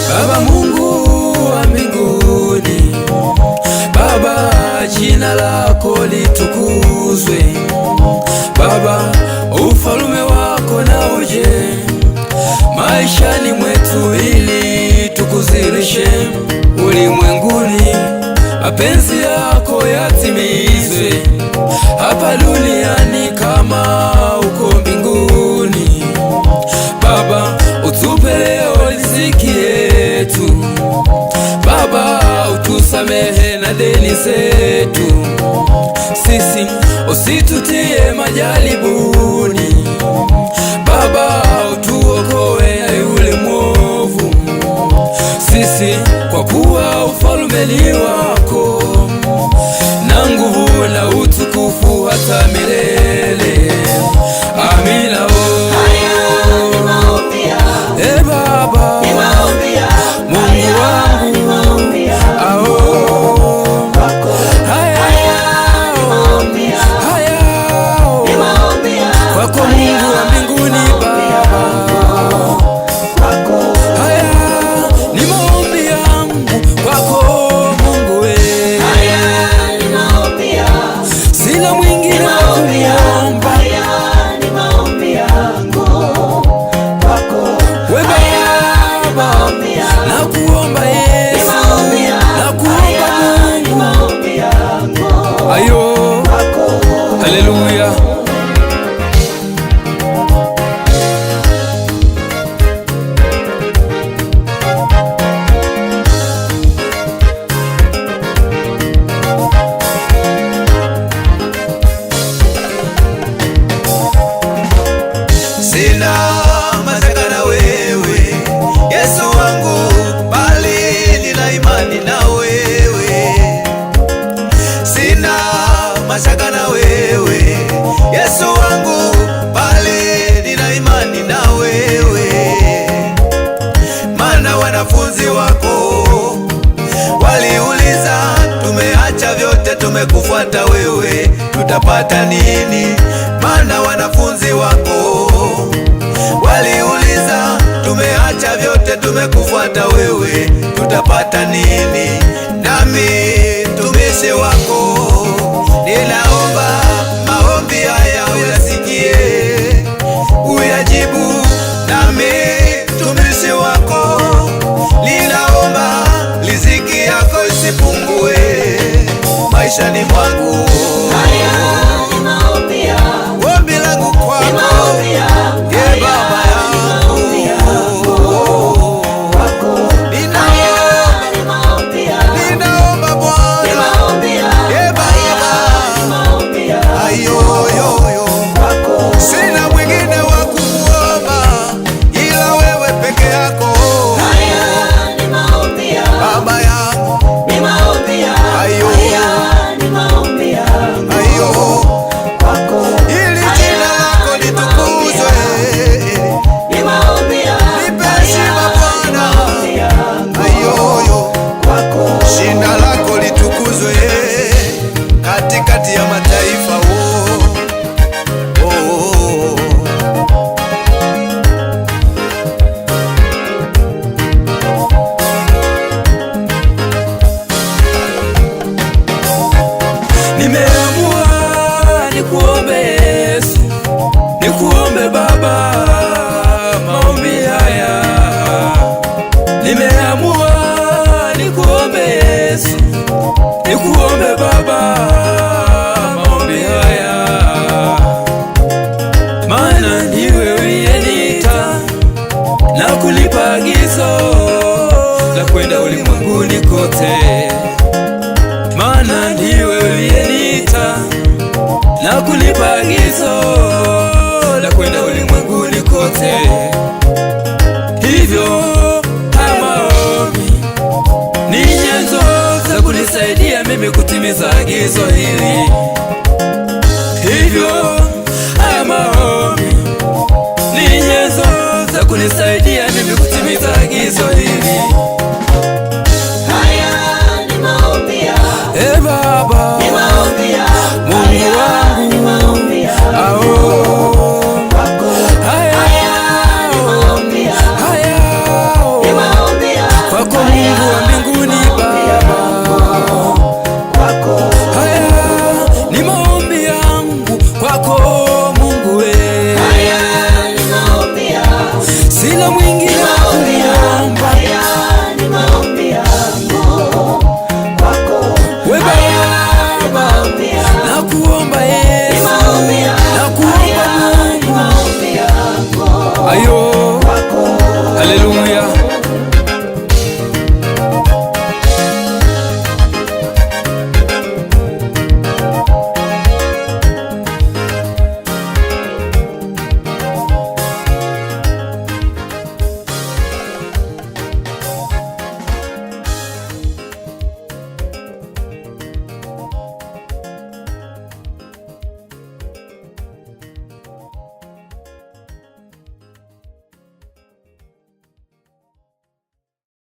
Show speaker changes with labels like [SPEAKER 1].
[SPEAKER 1] Baba Mungu wa mbinguni, Baba jina lako litukuzwe. Baba ufalme wako na uje maishani mwetu, ili tukuzirishe ulimwenguni. Mapenzi yako yatimizwe hapa duniani kama uko mbinguni. Baba utupe leo riziki yetu. Baba utusamehe na deni zetu, sisi usitutie majaribuni. Baba utuokoe na yule mwovu, sisi kwa kuwa ufalme ni wako, na nguvu na utukufu hata milele. Amina. Baba Mungu wangu, kwako Mungu wa mbinguni. Baba haya ni maombi yangu kwako Mungu we, sina mwingine wa kuomba. Nakuomba Yesu, nakuomba Mungu. Ayo, haleluya.
[SPEAKER 2] Sina mashaka na wewe Yesu wangu, bali nina imani na wewe. Sina mashaka na wewe Yesu wangu, bali nina imani na wewe. Maana wanafunzi wako waliuliza, tumeacha vyote tumekufuata wewe, tutapata nini? Maana wanafunzi wako waliuliza, tumeacha vyote tumekufuata wewe, tutapata nini? Nami mtumishi wako ninaomba maombi haya uyasikie, uyajibu. Nami mtumishi wako ninaomba riziki yako isipungue maishani mwangu. Ombi langu kwako, ye Baba yangu, ninaomba Bwana, ye Baba, ayoyoyo, sina mwingine wa kuomba ila wewe peke yako. Baba yangu, ayo, ayo, ili jina lako litukuzwe, nipe heshima Bwana, ayoyo, jina lako litukuzwe katikati ya mataifa.
[SPEAKER 1] Nimeamua nikuombe Yesu, nikuombe Baba maombi haya. Nimeamua nikuombe Yesu, nikuombe Baba maombi haya. Maana ndiwe uliyeniita na kunipa agizo la kwenda ulimwenguni kote. Maana ndiwe uliyeniita na kunipa agizo la kwenda ulimwenguni kote. Hivyo haya maombi ni nyenzo za kunisaidia mimi kutimiza agizo hili. Hivyo haya maombi ni nyenzo za kunisaidia mimi kutimiza agizo hili.